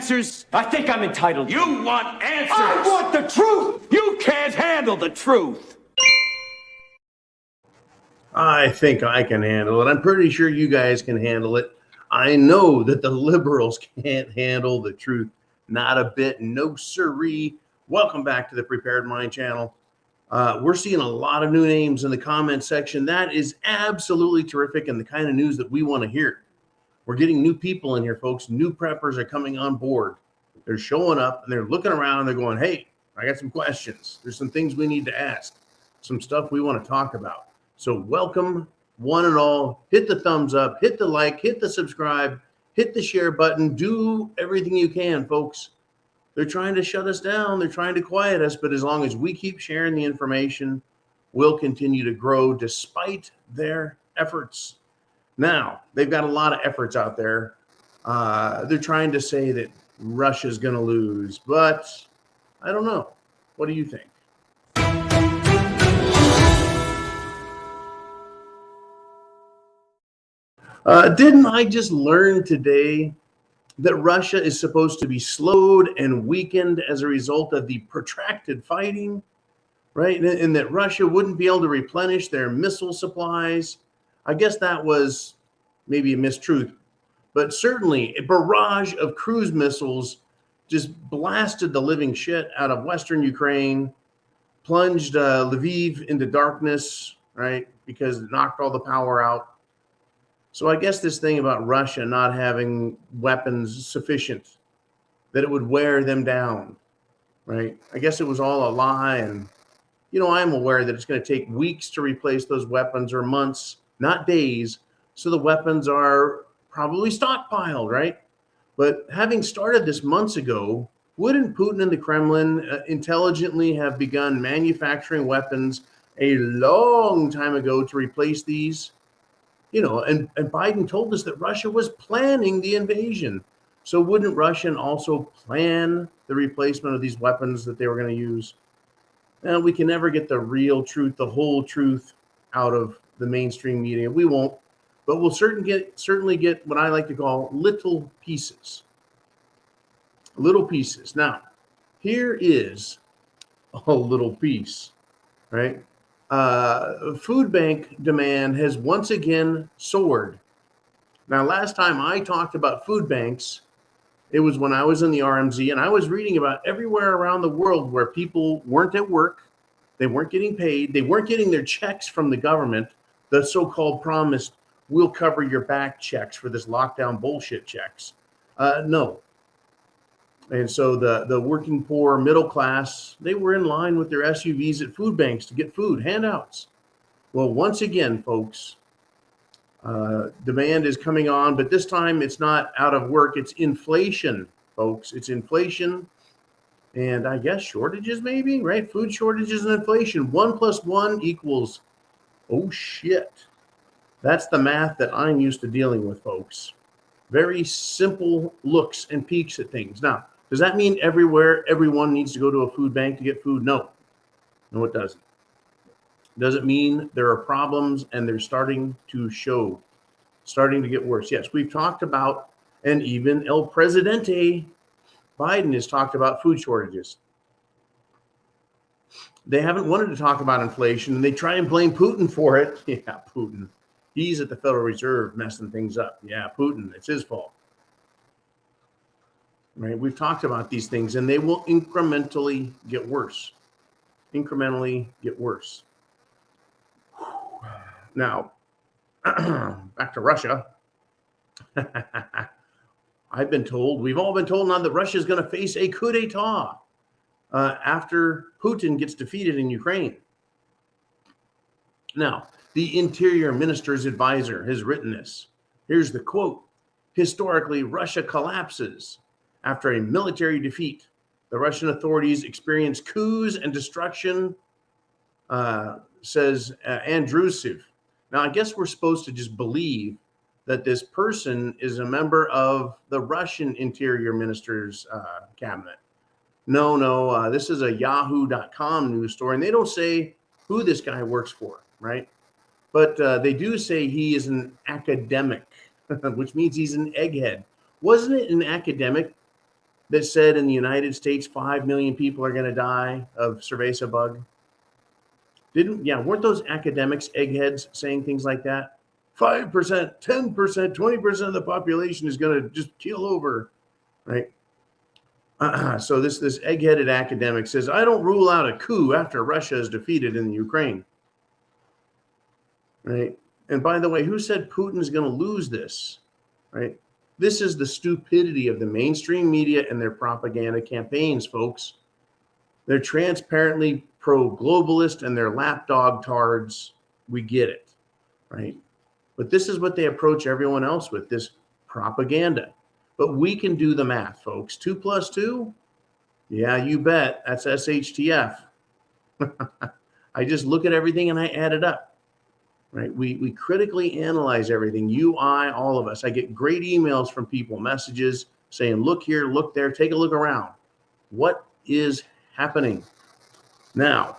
answers? I think I'm entitled. You want answers? I want the truth! You can't handle the truth! I think I can handle it. I'm pretty sure you guys can handle it. I know that the liberals can't handle the truth. Not a bit. No siree. Welcome back to the Prepared Mind channel. We're seeing a lot of new names in the comment section. That is absolutely terrific and the kind of news that we want to hear. We're getting new people in here, folks. New preppers are coming on board. They're showing up and they're looking around and they're going, hey, I got some questions. There's some things we need to ask, some stuff we want to talk about. So welcome, one and all. Hit the thumbs up, hit the like, hit the subscribe, hit the share button. Do everything you can, folks. They're trying to shut us down. They're trying to quiet us. But as long as we keep sharing the information, we'll continue to grow despite their efforts. Now, they've got a lot of efforts out there. They're trying to say that Russia's going to lose. But I don't know. What do you think? Didn't I just learn today that Russia is supposed to be slowed and weakened as a result of the protracted fighting, right? And that Russia wouldn't be able to replenish their missile supplies. I guess that was maybe a mistruth, but certainly a barrage of cruise missiles just blasted the living shit out of Western Ukraine, plunged Lviv into darkness, right? Because it knocked all the power out. So I guess this thing about Russia not having weapons sufficient, that it would wear them down, right? I guess it was all a lie. And, you know, I'm aware that it's going to take weeks to replace those weapons or months, not days. So the weapons are probably stockpiled, right? But having started this months ago, wouldn't Putin and the Kremlin intelligently have begun manufacturing weapons a long time ago to replace these? You know, and Biden told us that Russia was planning the invasion. So wouldn't Russia also plan the replacement of these weapons that they were going to use? And we can never get the real truth, the whole truth out of the mainstream media. We won't, but we'll certainly get what I like to call little pieces. Little pieces. Now, here is a little piece, right? Food bank demand has once again soared. Now, last time I talked about food banks, it was when I was in the RMZ, and I was reading about everywhere around the world where people weren't at work, they weren't getting paid, they weren't getting their checks from the government, the so-called promised, we'll cover your back checks for this lockdown bullshit checks. No. And so the working poor, middle class, they were in line with their SUVs at food banks to get food, handouts. Well, once again, folks, demand is coming on, but this time it's not out of work. It's inflation, folks. It's inflation and I guess shortages maybe, right? Food shortages and inflation. 1 + 1 equals, oh shit. That's the math that I'm used to dealing with, folks. Very simple looks and peeks at things. Now, does that mean everywhere everyone needs to go to a food bank to get food? No. No, it doesn't. Does it mean there are problems and they're starting to show, starting to get worse? Yes, we've talked about, and even El Presidente Biden has talked about food shortages. They haven't wanted to talk about inflation, and they try and blame Putin for it. Yeah, Putin. He's at the Federal Reserve messing things up. Yeah, Putin, it's his fault. Right? We've talked about these things, and they will incrementally get worse. Incrementally get worse. Now, back to Russia. I've been told, we've all been told now that Russia is going to face a coup d'etat after Putin gets defeated in Ukraine. Now, the Interior Minister's advisor has written this. Here's the quote. Historically, Russia collapses after a military defeat. The Russian authorities experience coups and destruction, says Andrusev. Now, I guess we're supposed to just believe that this person is a member of the Russian Interior Minister's cabinet. No, this is a yahoo.com news story, and they don't say who this guy works for, right? But they do say he is an academic, which means he's an egghead. Wasn't it an academic that said in the United States 5 million people are going to die of cerveza bug? Weren't those academics eggheads saying things like that? 5%, 10%, 20% of the population is going to just keel over, right? So this egg-headed academic says, I don't rule out a coup after Russia is defeated in the Ukraine, right? And by the way, who said Putin is going to lose this, right? This is the stupidity of the mainstream media and their propaganda campaigns, folks. They're transparently pro-globalist and they're lapdog tards. We get it, right? But this is what they approach everyone else with, this propaganda. But we can do the math, folks. 2 plus 2? Yeah, you bet. That's SHTF. I just look at everything and I add it up, right? We critically analyze everything. You, I, all of us. I get great emails from people, messages saying, look here, look there, take a look around. What is happening? Now,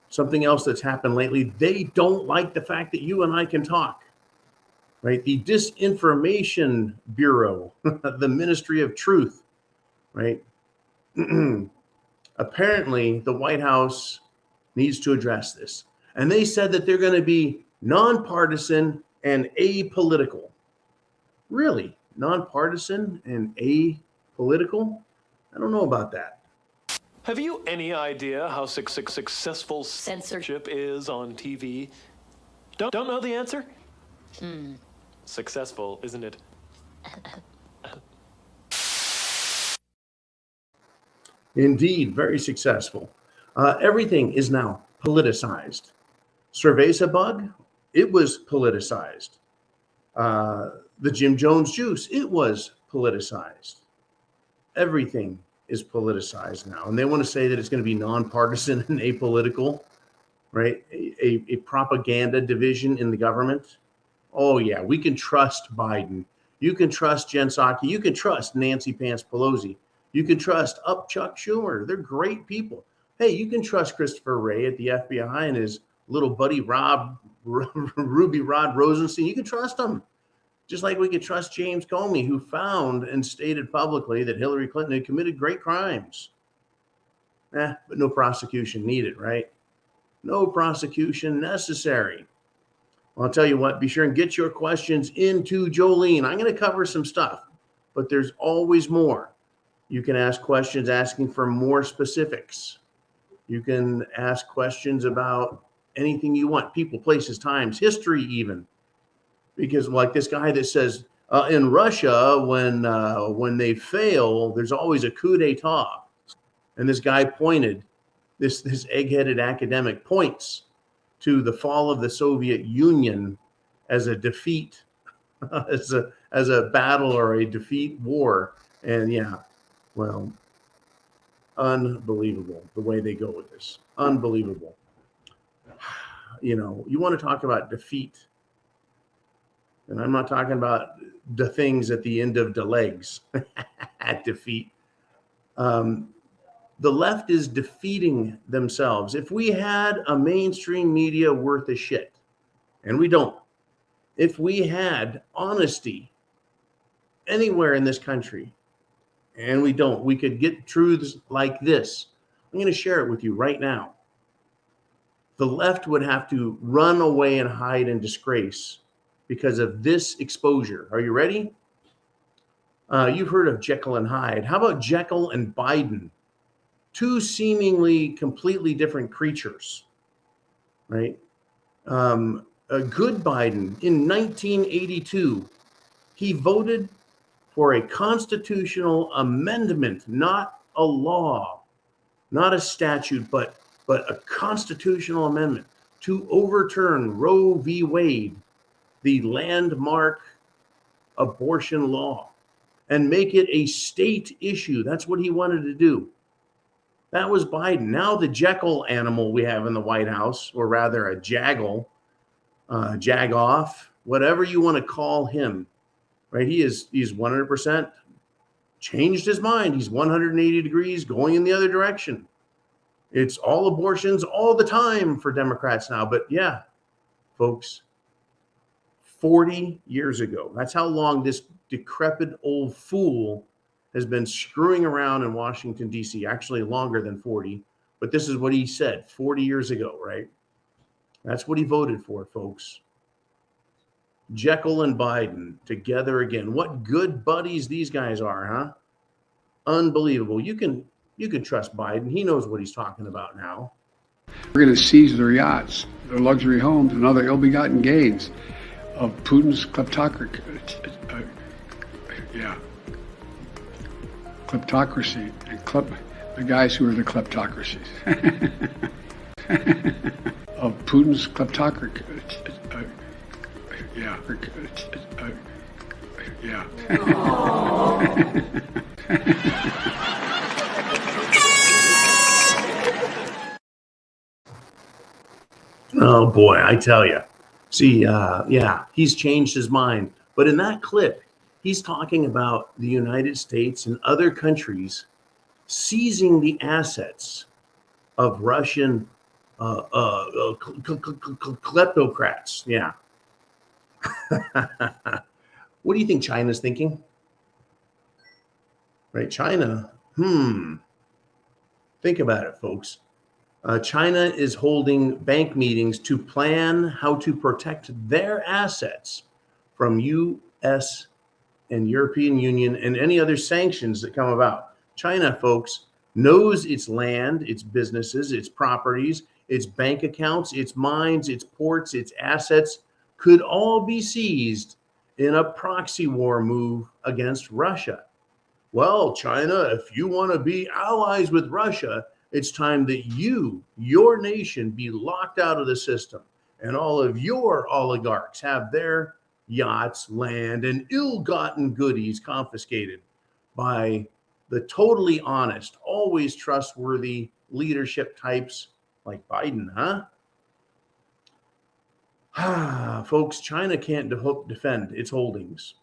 something else that's happened lately, they don't like the fact that you and I can talk, right? The Disinformation Bureau, the Ministry of Truth, right? Apparently, the White House needs to address this. And they said that they're going to be nonpartisan and apolitical. Really? Nonpartisan and apolitical? I don't know about that. Have you any idea how successful censorship is on TV? Don't know the answer? Successful, isn't it? Indeed, very successful. Everything is now politicized. Cerveza bug, it was politicized. The Jim Jones juice, it was politicized. Everything is politicized now. And they want to say that it's going to be nonpartisan and apolitical, right? A propaganda division in the government. Oh, yeah, we can trust Biden. You can trust Jen Psaki. You can trust Nancy Pants Pelosi. You can trust Chuck Schumer. They're great people. Hey, you can trust Christopher Wray at the FBI and his little buddy Ruby Rod Rosenstein. You can trust them. Just like we could trust James Comey, who found and stated publicly that Hillary Clinton had committed great crimes. But no prosecution needed, right? No prosecution necessary. Well, I'll tell you what, be sure and get your questions into Jolene. I'm going to cover some stuff, but there's always more. You can ask questions asking for more specifics. You can ask questions about anything you want, people, places, times, history even. Because like this guy that says, in Russia, when they fail, there's always a coup d'etat. And this guy pointed, this egg-headed academic points to the fall of the Soviet Union as a defeat, as a battle or a defeat war. And yeah, well, unbelievable the way they go with this. Unbelievable. You know, you want to talk about defeat. And I'm not talking about the things at the end of the legs at defeat. The left is defeating themselves. If we had a mainstream media worth a shit, and we don't, if we had honesty anywhere in this country, and we don't, we could get truths like this. I'm going to share it with you right now. The left would have to run away and hide in disgrace because of this exposure. Are you ready? You've heard of Jekyll and Hyde. How about Jekyll and Biden? Two seemingly completely different creatures, right? A good Biden in 1982, he voted for a constitutional amendment, not a law, not a statute, but a constitutional amendment to overturn Roe v. Wade, the landmark abortion law, and make it a state issue. That's what he wanted to do. That was Biden. Now the Jekyll animal we have in the White House, or rather a Jaggle, Jagoff, whatever you want to call him, right? He's 100% changed his mind. He's 180 degrees going in the other direction. It's all abortions all the time for Democrats now. But yeah, folks, 40 years ago, that's how long this decrepit old fool has been screwing around in Washington, D.C., actually longer than 40. But this is what he said 40 years ago, right? That's what he voted for, folks. Jekyll and Biden together again. What good buddies these guys are, huh? Unbelievable. You can trust Biden. He knows what he's talking about now. We're going to seize their yachts, their luxury homes, and other ill-begotten gains of Putin's kleptocracy. Kleptocracy and the guys who are the kleptocracies of Putin's kleptocracy. Oh boy, I tell you. See, he's changed his mind. But in that clip, he's talking about the United States and other countries seizing the assets of Russian kleptocrats. Yeah. What do you think China's thinking? Right, China. Think about it, folks. China is holding bank meetings to plan how to protect their assets from U.S. and European Union and any other sanctions that come about. China, folks, knows its land, its businesses, its properties, its bank accounts, its mines, its ports, its assets could all be seized in a proxy war move against Russia. Well, China, if you want to be allies with Russia, it's time that your nation, be locked out of the system, and all of your oligarchs have their yachts, land, and ill-gotten goodies confiscated by the totally honest, always trustworthy leadership types like Biden, huh? Folks, China can't defend its holdings,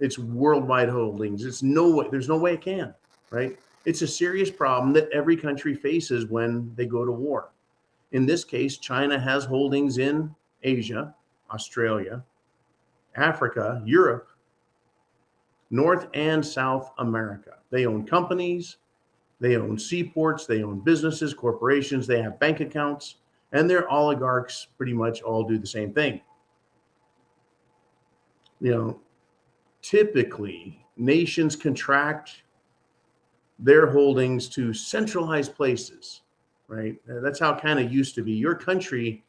its worldwide holdings. There's no way it can, right? It's a serious problem that every country faces when they go to war. In this case, China has holdings in Asia, Australia, Africa, Europe, North and South America. They own companies, they own seaports, they own businesses, corporations, they have bank accounts, and their oligarchs pretty much all do the same thing. Typically, nations contract their holdings to centralized places, right? That's how it kind of used to be. Your country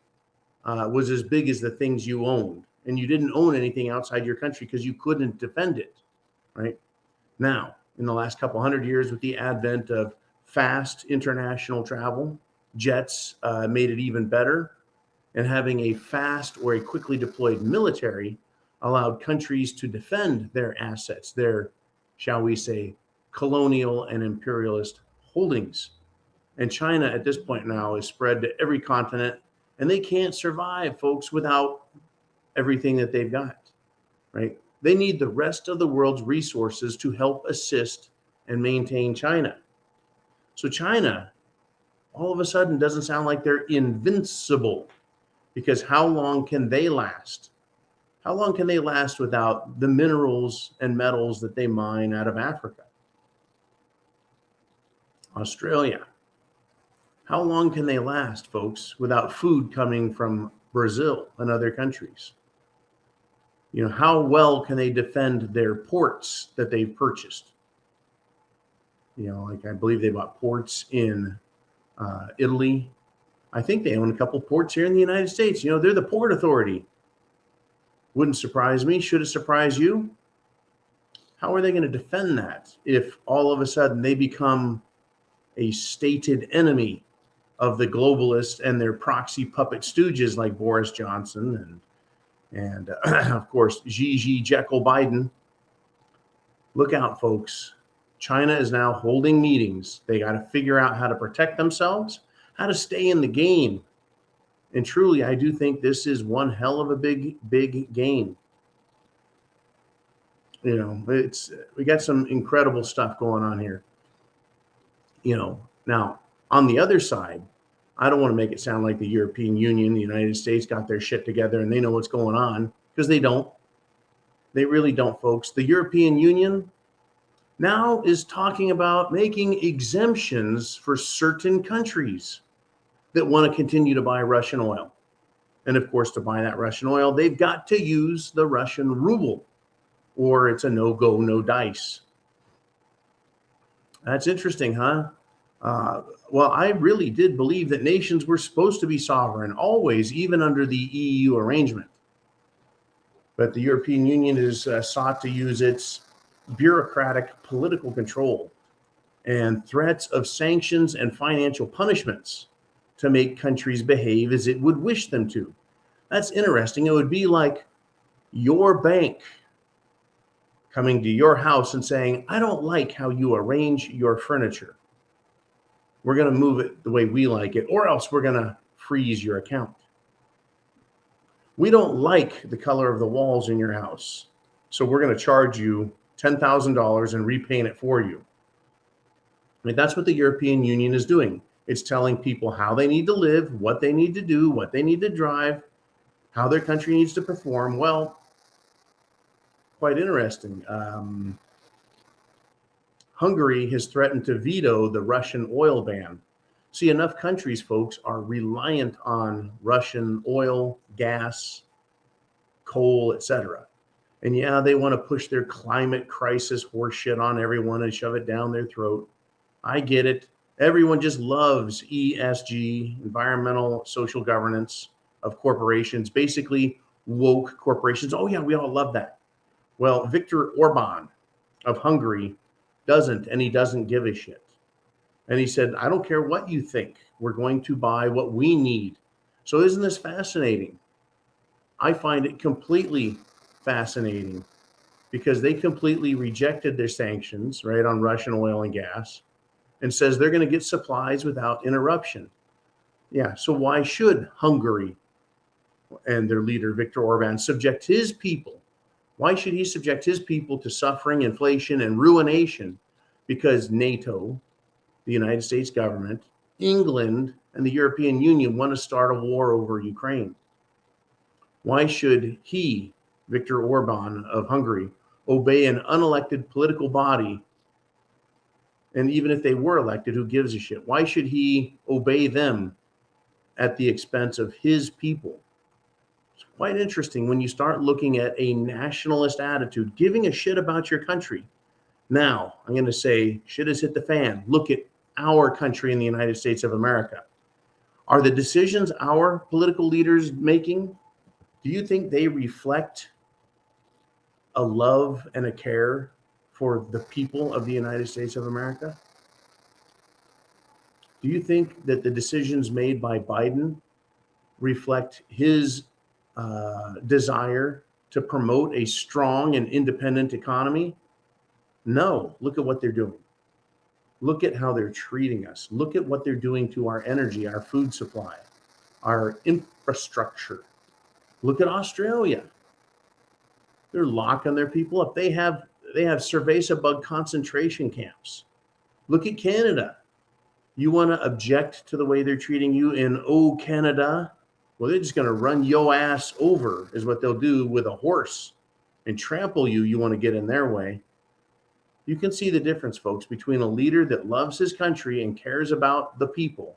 was as big as the things you owned, and you didn't own anything outside your country because you couldn't defend it, right? Now, in the last couple hundred years, with the advent of fast international travel, jets made it even better, and having a fast or a quickly deployed military allowed countries to defend their assets, their, shall we say, colonial and imperialist holdings. And China at this point now is spread to every continent, and they can't survive, folks, without everything that they've got, right? They need the rest of the world's resources to help assist and maintain China. So China, all of a sudden, doesn't sound like they're invincible, because how long can they last? How long can they last without the minerals and metals that they mine out of Africa? Australia. How long can they last, folks, without food coming from Brazil and other countries? How well can they defend their ports that they've purchased? I believe they bought ports in Italy. I think they own a couple ports here in the United States. They're the port authority. Wouldn't surprise me. Should it surprise you? How are they going to defend that if all of a sudden they become a stated enemy of the globalists and their proxy puppet stooges like Boris Johnson and of course, Jekyll Biden? Look out, folks. China is now holding meetings. They got to figure out how to protect themselves, how to stay in the game. And truly, I do think this is one hell of a big game. We got some incredible stuff going on here. Now on the other side, I don't want to make it sound like the European Union, the United States got their shit together and they know what's going on, because they don't. They really don't, folks. The European Union now is talking about making exemptions for certain countries that want to continue to buy Russian oil. And of course, to buy that Russian oil, they've got to use the Russian ruble, or it's a no-go, no dice. That's interesting, huh? Well, I really did believe that nations were supposed to be sovereign always, even under the EU arrangement. But the European Union has sought to use its bureaucratic political control and threats of sanctions and financial punishments to make countries behave as it would wish them to. That's interesting. It would be like your bank coming to your house and saying, I don't like how you arrange your furniture. We're going to move it the way we like it, or else we're going to freeze your account. We don't like the color of the walls in your house, so we're going to charge you $10,000 and repaint it for you. I mean, that's what the European Union is doing. It's telling people how they need to live, what they need to do, what they need to drive, how their country needs to perform. Well, quite interesting. Hungary has threatened to veto the Russian oil ban. See, enough countries, folks, are reliant on Russian oil, gas, coal, etc. And yeah, they want to push their climate crisis horseshit on everyone and shove it down their throat. I get it. Everyone just loves ESG, environmental social governance of corporations, basically woke corporations. Oh yeah, we all love that. Well, Viktor Orban of Hungary doesn't, and he doesn't give a shit. And he said, I don't care what you think. We're going to buy what we need. So isn't this fascinating? I find it completely fascinating because they completely rejected their sanctions, right, on Russian oil and gas, and says they're going to get supplies without interruption. Yeah, so why should Hungary and their leader, Viktor Orban, subject his people? Why should he subject his people to suffering, inflation, and ruination? Because NATO, the United States government, England, and the European Union want to start a war over Ukraine. Why should he, Viktor Orban of Hungary, obey an unelected political body? And even if they were elected, who gives a shit? Why should he obey them at the expense of his people? It's quite interesting when you start looking at a nationalist attitude, giving a shit about your country. Now, I'm going to say shit has hit the fan. Look at our country in the United States of America. Are the decisions our political leaders making, do you think they reflect a love and a care for the people of the United States of America? Do you think that the decisions made by Biden reflect his desire to promote a strong and independent economy? No. Look at what they're doing. Look at how they're treating us. Look at what they're doing to our energy, our food supply, our infrastructure. Look at Australia. They're locking their people up. They have cerveza bug concentration camps. Look at Canada. You want to object to the way they're treating you in Canada? Well, they're just going to run yo ass over is what they'll do with a horse and trample you. You want to get in their way. You can see the difference, folks, between a leader that loves his country and cares about the people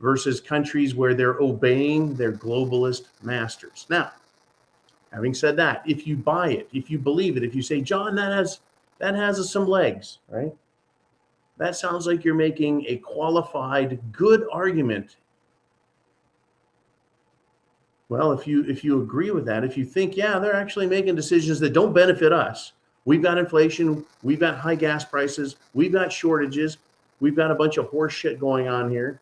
versus countries where they're obeying their globalist masters. Now, having said that, if you buy it, if you believe it, if you say, John, that has some legs, right? That sounds like you're making a qualified, good argument. Well, if you agree with that, if you think, yeah, they're actually making decisions that don't benefit us. We've got inflation, we've got high gas prices, we've got shortages, we've got a bunch of horse shit going on here.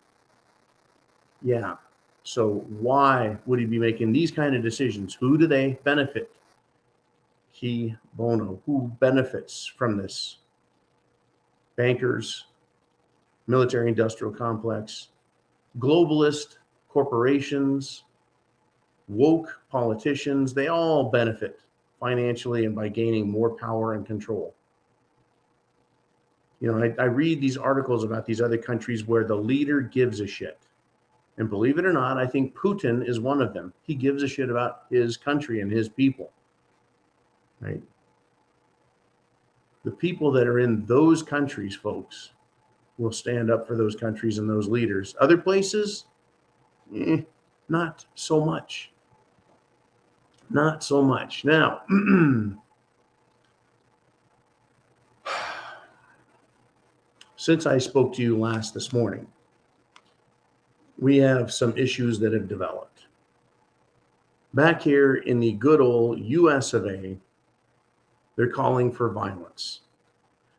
Yeah. So why would he be making these kind of decisions? Who do they benefit? He bono. Who benefits from this? Bankers, military industrial complex, globalist corporations, woke politicians, they all benefit financially and by gaining more power and control. You know, I read these articles about these other countries where the leader gives a shit. And believe it or not, I think Putin is one of them. He gives a shit about his country and his people. right? The people that are in those countries, folks, will stand up for those countries and those leaders. Other places, not so much. Not so much. Now, since I spoke to you last this morning, we have some issues that have developed. Back here in the good old US of A, they're calling for violence.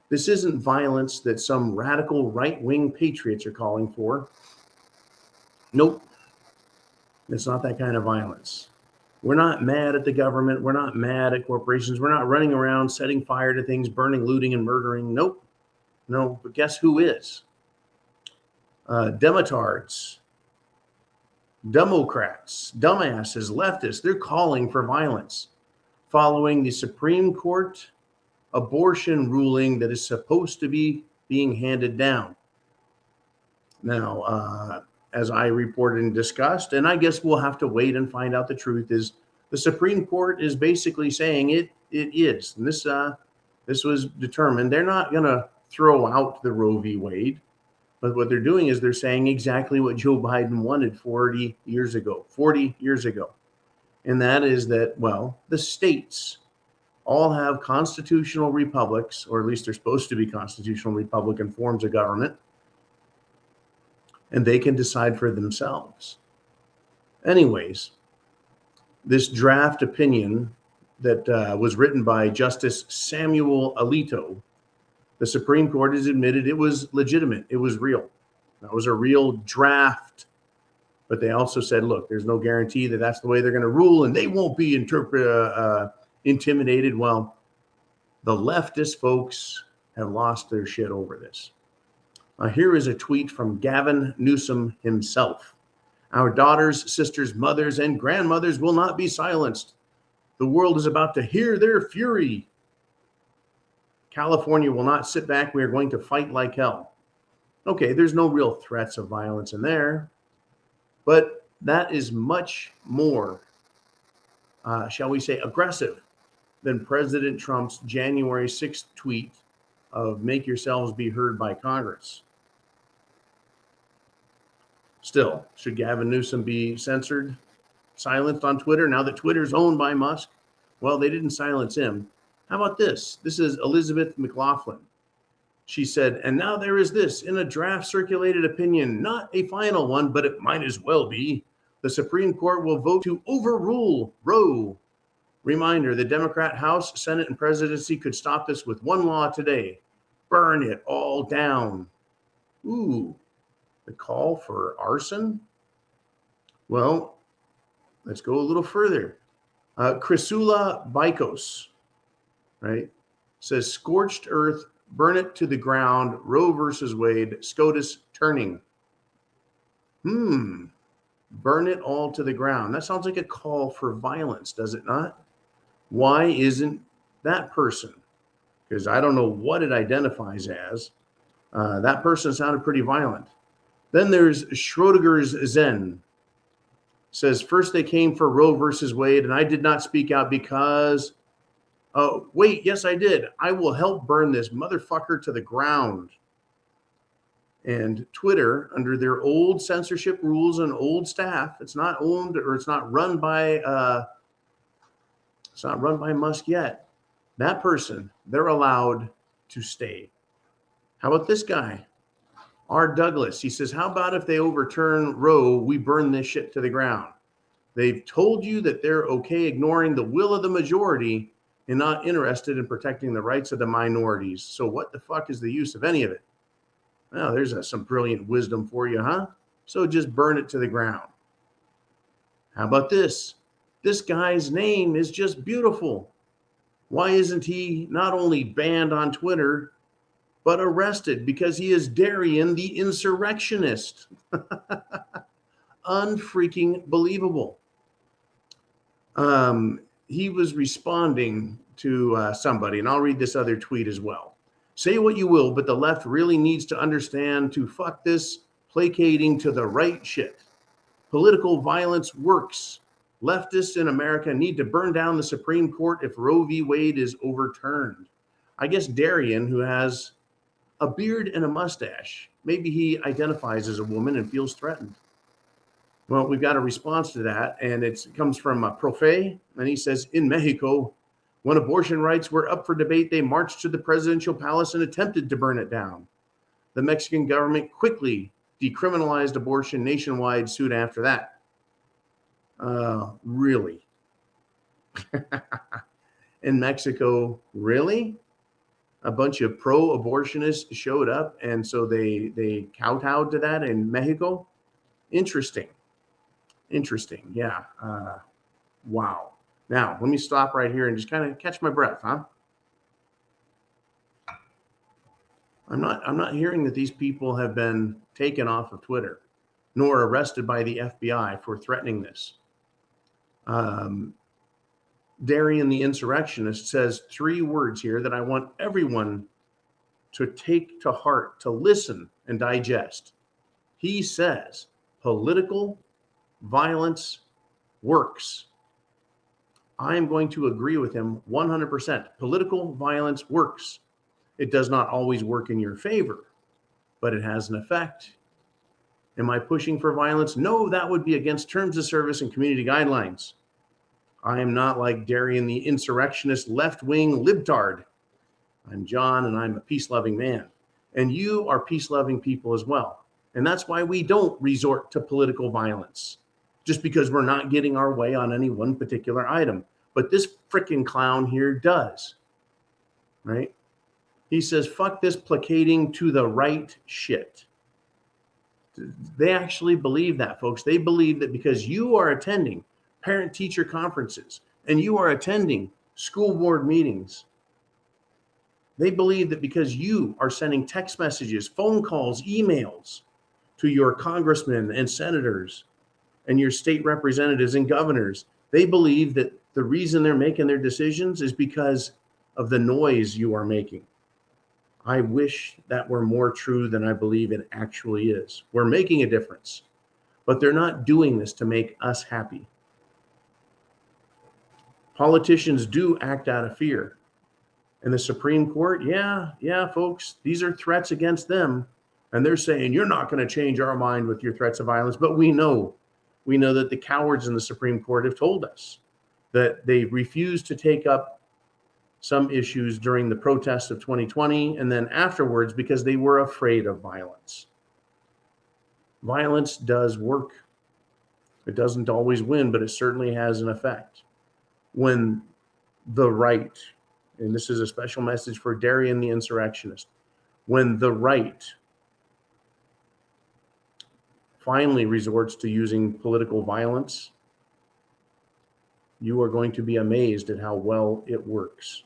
This isn't violence that some radical right-wing patriots are calling for. Nope. It's not that kind of violence. We're not mad at the government. We're not mad at corporations. We're not running around setting fire to things, burning, looting, and murdering. Nope. No, but guess who is? Demotards, Democrats, dumbasses, leftists, they're calling for violence following the Supreme Court abortion ruling that is supposed to be being handed down. Now, as I reported and discussed, and I guess we'll have to wait and find out the truth, is the Supreme Court is basically saying it is. And this was determined. They're not going to throw out the Roe v. Wade, but what they're doing is they're saying exactly what Joe Biden wanted 40 years ago. And that is that, well, the states all have constitutional republics, or at least they're supposed to be constitutional Republican forms of government, and they can decide for themselves. Anyways, this draft opinion that was written by Justice Samuel Alito, the Supreme Court has admitted it was legitimate. It was real. That was a real draft. But they also said, look, there's no guarantee that that's the way they're going to rule, and they won't be intimidated. Well, the leftist folks have lost their shit over this. Here is a tweet from Gavin Newsom himself. Our daughters, sisters, mothers, and grandmothers will not be silenced. The world is about to hear their fury. California will not sit back. We are going to fight like hell. Okay, there's no real threats of violence in there, but that is much more, shall we say, aggressive than President Trump's January 6th tweet of make yourselves be heard by Congress. Still, should Gavin Newsom be censored, silenced on Twitter now that Twitter's owned by Musk? Well, they didn't silence him. How about this? This is Elizabeth McLaughlin. She said, and now there is this in a draft circulated opinion, not a final one, but it might as well be. The Supreme Court will vote to overrule Roe. Reminder, the Democrat House, Senate, and presidency could stop this with one law today. Burn it all down. Ooh, the call for arson? Well, let's go a little further. Chrysula Bikos, right, says scorched earth, burn it to the ground, Roe versus Wade, SCOTUS turning. Burn it all to the ground. That sounds like a call for violence, does it not? Why isn't that person? Because I don't know what it identifies as. That person sounded pretty violent. Then there's Schrodinger's Zen. Says, first they came for Roe versus Wade, and I did not speak out because, oh, wait, yes, I did. I will help burn this motherfucker to the ground. And Twitter, under their old censorship rules and old staff, it's not owned or it's not run by Musk yet. That person, they're allowed to stay. How about this guy? R. Douglas, he says, how about if they overturn Roe, we burn this shit to the ground? They've told you that they're okay ignoring the will of the majority and not interested in protecting the rights of the minorities. So what the fuck is the use of any of it? Well, there's some brilliant wisdom for you, huh? So just burn it to the ground. How about this? This guy's name is just beautiful. Why isn't he not only banned on Twitter, but arrested? Because he is Darian the insurrectionist. Unfreaking believable. He was responding to somebody, and I'll read this other tweet as well. Say what you will, but the left really needs to understand to fuck this placating to the right shit. Political violence works. Leftists in America need to burn down the Supreme Court if Roe v. Wade is overturned. I guess Darian, who has a beard and a mustache, maybe he identifies as a woman and feels threatened. Well, we've got a response to that, and it comes from Profe, and he says, in Mexico, when abortion rights were up for debate, they marched to the presidential palace and attempted to burn it down. The Mexican government quickly decriminalized abortion nationwide soon after that. Really? In Mexico, really? A bunch of pro-abortionists showed up, and so they kowtowed to that in Mexico? Interesting. Yeah. Wow. Now, let me stop right here and just kind of catch my breath, huh? I'm not hearing that these people have been taken off of Twitter, nor arrested by the FBI for threatening this. Darian the insurrectionist says 3 words here that I want everyone to take to heart, to listen and digest. He says, political violence works. I am going to agree with him 100%. Political violence works. It does not always work in your favor, but it has an effect. Am I pushing for violence? No, that would be against terms of service and community guidelines. I am not like Darian the insurrectionist left-wing libtard. I'm John, and I'm a peace-loving man. And you are peace-loving people as well. And that's why we don't resort to political violence, just because we're not getting our way on any one particular item. But this freaking clown here does, right? He says, fuck this placating to the right shit. They actually believe that, folks. They believe that because you are attending parent-teacher conferences and you are attending school board meetings, they believe that because you are sending text messages, phone calls, emails to your congressmen and senators and your state representatives and governors, they believe that the reason they're making their decisions is because of the noise you are making. I wish that were more true than I believe it actually is. We're making a difference, but they're not doing this to make us happy. Politicians do act out of fear. And the Supreme Court, yeah, folks, these are threats against them. And they're saying, you're not going to change our mind with your threats of violence. But we know that the cowards in the Supreme Court have told us that they refused to take up some issues during the protests of 2020 and then afterwards because they were afraid of violence. Violence does work. It doesn't always win, but it certainly has an effect. When the right, and this is a special message for Darian the insurrectionist, when the right finally resorts to using political violence, you are going to be amazed at how well it works.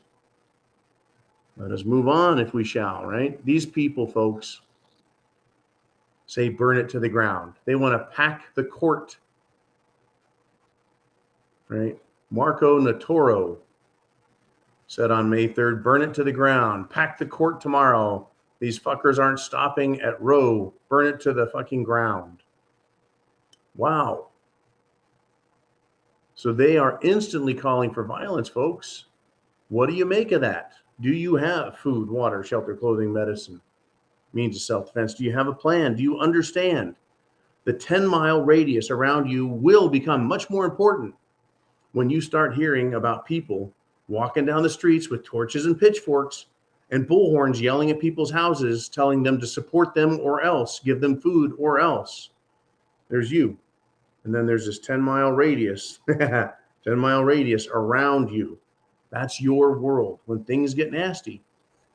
Let us move on if we shall, right? These people, folks, say burn it to the ground. They want to pack the court, right? Marco Natoro said on May 3rd, burn it to the ground, pack the court tomorrow. These fuckers aren't stopping at Roe. Burn it to the fucking ground. Wow. So they are instantly calling for violence, folks. What do you make of that? Do you have food, water, shelter, clothing, medicine, means of self-defense? Do you have a plan? Do you understand the 10-mile radius around you will become much more important when you start hearing about people walking down the streets with torches and pitchforks and bullhorns yelling at people's houses, telling them to support them or else, give them food or else? There's you. And then there's this 10-mile radius, 10-mile radius around you. That's your world. When things get nasty,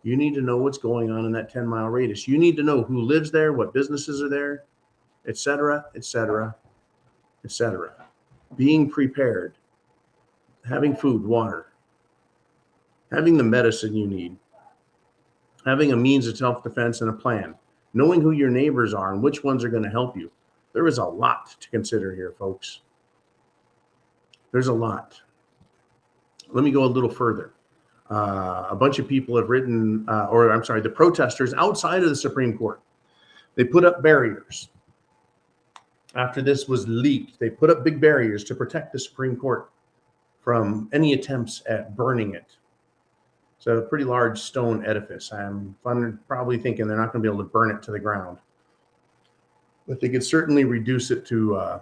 you need to know what's going on in that 10-mile radius. You need to know who lives there, what businesses are there, et cetera, et cetera, et cetera. Being prepared, having food, water, having the medicine you need, having a means of self-defense and a plan, knowing who your neighbors are and which ones are going to help you. There is a lot to consider here, folks. There's a lot. Let me go a little further. A bunch of people have written, the protesters outside of the Supreme Court, they put up barriers. after this was leaked, they put up big barriers to protect the Supreme Court from any attempts at burning it. It's a pretty large stone edifice. I'm probably thinking they're not going to be able to burn it to the ground, but they could certainly reduce it to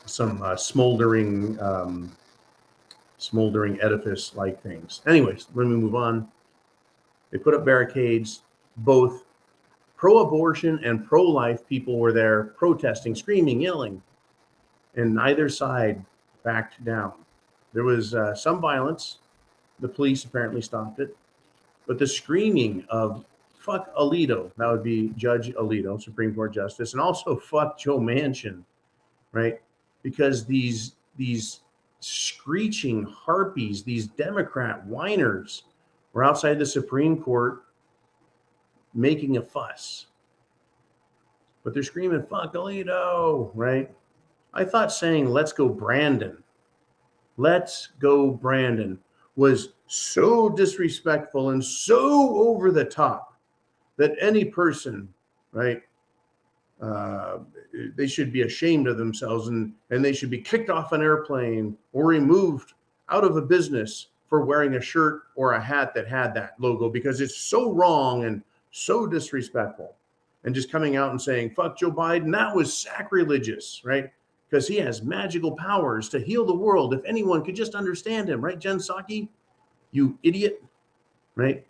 some smoldering edifice-like things. Anyways, let me move on. They put up barricades. Both pro-abortion and pro-life people were there protesting, screaming, yelling, and neither side backed down. There was some violence. The police apparently stopped it. But the screaming of fuck Alito, that would be Judge Alito, Supreme Court Justice, and also fuck Joe Manchin, right? Because these screeching harpies, these Democrat whiners were outside the Supreme Court making a fuss. But they're screaming, fuck Alito, right? I thought saying, let's go Brandon, was so disrespectful and so over the top that any person, right, they should be ashamed of themselves and they should be kicked off an airplane or removed out of a business for wearing a shirt or a hat that had that logo, because it's so wrong and so disrespectful. And just coming out and saying, fuck Joe Biden, that was sacrilegious, right? Because he has magical powers to heal the world. If anyone could just understand him, right, Jen Psaki? You idiot, right?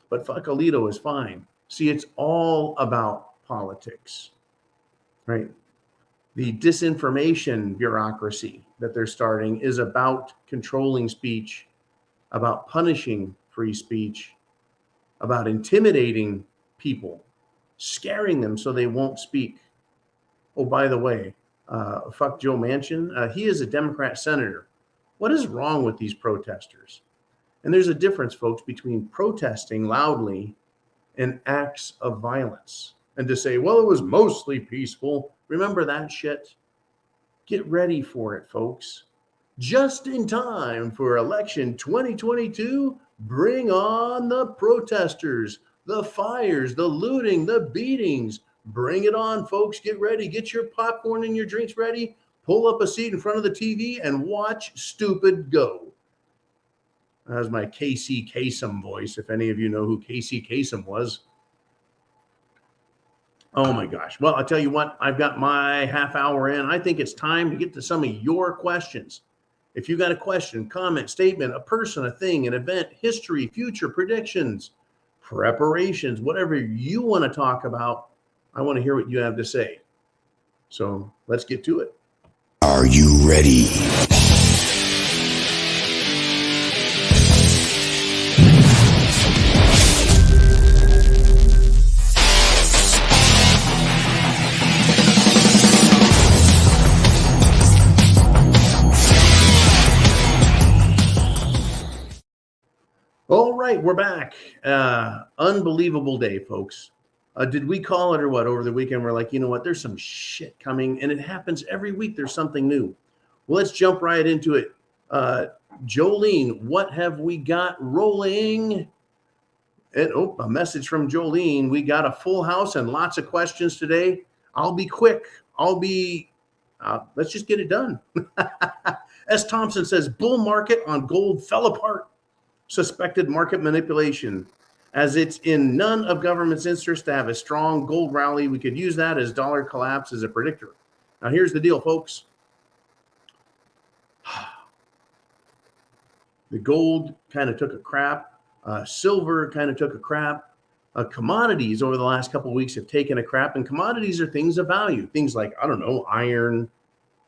But fuck Alito is fine. See, it's all about politics, right? The disinformation bureaucracy that they're starting is about controlling speech, about punishing free speech, about intimidating people, scaring them so they won't speak. Oh, by the way, fuck Joe Manchin. He is a Democrat senator. What is wrong with these protesters? And there's a difference, folks, between protesting loudly and acts of violence. And to say, well, it was mostly peaceful. Remember that shit? Get ready for it, folks. Just in time for election 2022, bring on the protesters, the fires, the looting, the beatings. Bring it on, folks. Get ready. Get your popcorn and your drinks ready. Pull up a seat in front of the TV and watch stupid go. That was my Casey Kasem voice, if any of you know who Casey Kasem was. Oh my gosh. Well, I'll tell you what, I've got my half hour in. I think it's time to get to some of your questions. If you got a question, comment, statement, a person, a thing, an event, history, future predictions, preparations, whatever you want to talk about, I want to hear what you have to say. So let's get to it. Are you ready? All right, we're back. Unbelievable day, folks. Did we call it or what over the weekend? We're like, you know what? There's some shit coming, and it happens every week. There's something new. Well, let's jump right into it. Jolene, what have we got rolling? And a message from Jolene. We got a full house and lots of questions today. I'll be quick. Let's just get it done. S. Thompson says, bull market on gold fell apart. Suspected market manipulation. As it's in none of government's interest to have a strong gold rally, we could use that as dollar collapse as a predictor. Now, here's the deal, folks. The gold kind of took a crap. Silver kind of took a crap. Commodities over the last couple of weeks have taken a crap, and commodities are things of value. Things like, I don't know, iron,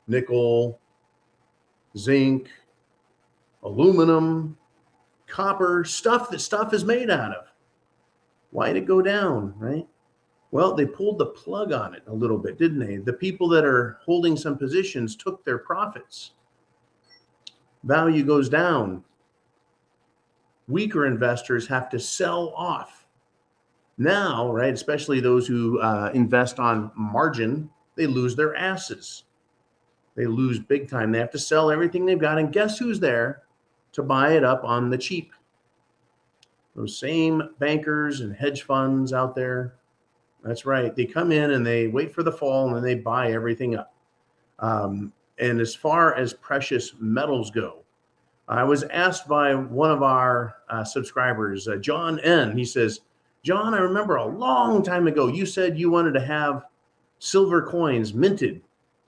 nickel, zinc, aluminum, copper, stuff that stuff is made out of. Why did it go down, right? Well, they pulled the plug on it a little bit, didn't they? The people that are holding some positions took their profits. Value goes down. Weaker investors have to sell off. Now, right, especially those who invest on margin, they lose their asses. They lose big time. They have to sell everything they've got. And guess who's there to buy it up on the cheap? Those same bankers and hedge funds out there, That's right. They come in and they wait for the fall and then they buy everything up. And as far as precious metals go, I was asked by one of our subscribers, John N. He says, John, I remember a long time ago, you said you wanted to have silver coins minted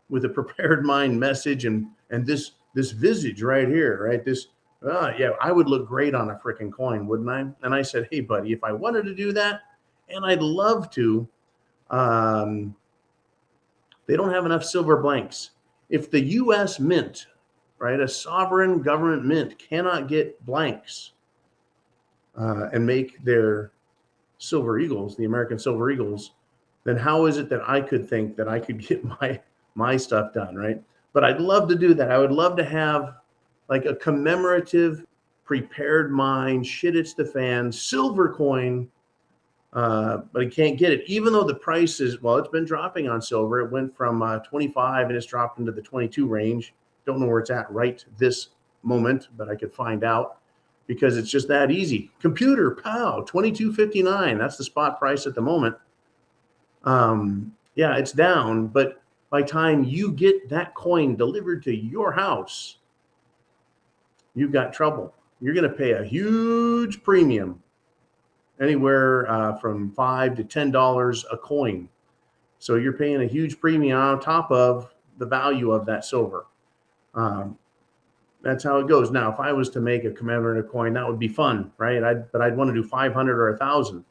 with a prepared mind message and this visage right here, right? This, yeah, I would look great on a freaking coin, wouldn't I? And I said, hey, buddy, if I wanted to do that, and I'd love to, they don't have enough silver blanks. If the U.S. Mint, right, a sovereign government mint cannot get blanks and make their silver eagles, the American silver eagles, then how is it that I could think that I could get my stuff done, right? But I'd love to do that. I would love to have like a commemorative, prepared mind, shit hits the fan, silver coin, but I can't get it. Even though the price is, well, it's been dropping on silver. It went from 25 and it's dropped into the 22 range. Don't know where it's at right this moment, but I could find out because it's just that easy. Computer, pow, 22.59. That's the spot price at the moment. Yeah, it's down, but by the time you get that coin delivered to your house, you've got trouble. You're going to pay a huge premium, anywhere from $5 to $10 a coin. So you're paying a huge premium on top of the value of that silver. That's how it goes. Now, if I was to make a commemorative coin, that would be fun, right? But I'd want to do 500 or 1,000.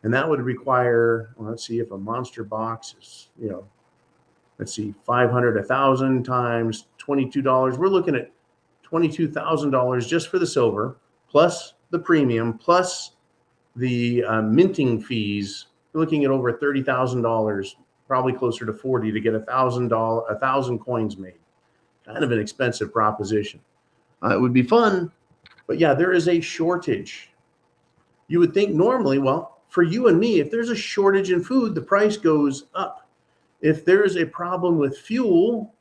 And that would require, well, let's see if a monster box is, let's see, 500, 1,000 times $22. We're looking at $22,000 just for the silver, plus the premium, plus the minting fees. We're looking at over $30,000, probably closer to 40 to get 1,000 coins made. Kind of an expensive proposition. It would be fun, but yeah, there is a shortage. You would think normally, well, for you and me, if there's a shortage in food, the price goes up. If there's a problem with fuel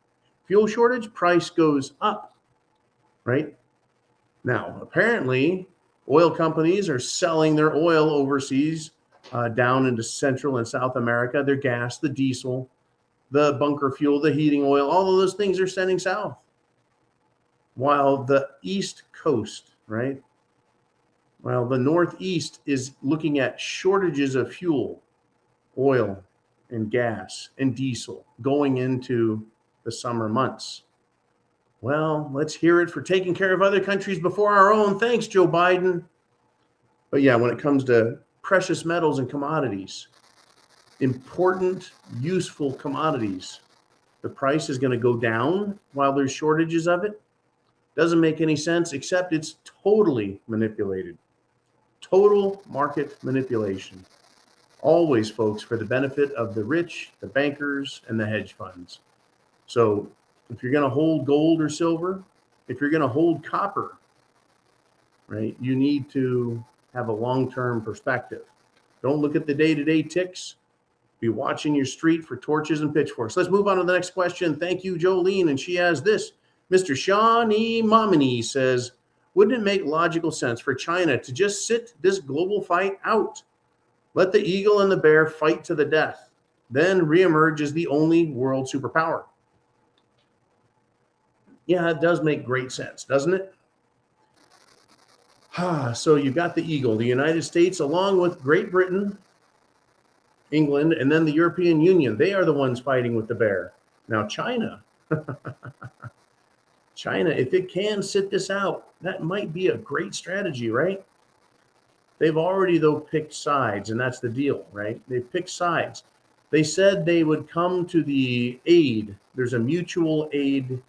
shortage, price goes up, right? Now, apparently, oil companies are selling their oil overseas down into Central and South America, their gas, the diesel, the bunker fuel, the heating oil, all of those things are sending south. While the East Coast, right? Well, the Northeast is looking at shortages of fuel, oil, and gas, and diesel going into the summer months. Well, let's hear it for taking care of other countries before our own. Thanks, Joe Biden. But yeah, when it comes to precious metals and commodities, important, useful commodities, the price is going to go down while there's shortages of it. Doesn't make any sense, except it's totally manipulated. Total market manipulation. Always, folks, for the benefit of the rich, the bankers, and the hedge funds. So if you're going to hold gold or silver, if you're going to hold copper, right, you need to have a long-term perspective. Don't look at the day-to-day ticks. Be watching your street for torches and pitchforks. Let's move on to the next question. Thank you, Jolene. And she has this. Mr. Shawnee Momini says, wouldn't it make logical sense for China to just sit this global fight out? Let the eagle and the bear fight to the death, then reemerge as the only world superpower. Yeah, it does make great sense, doesn't it? So you've got the eagle, the United States, along with Great Britain, England, and then the European Union. They are the ones fighting with the bear. Now, China, if it can sit this out, that might be a great strategy, right? They've already, though, picked sides, and that's the deal, right? They've picked sides. They said they would come to the aid. There's a mutual aid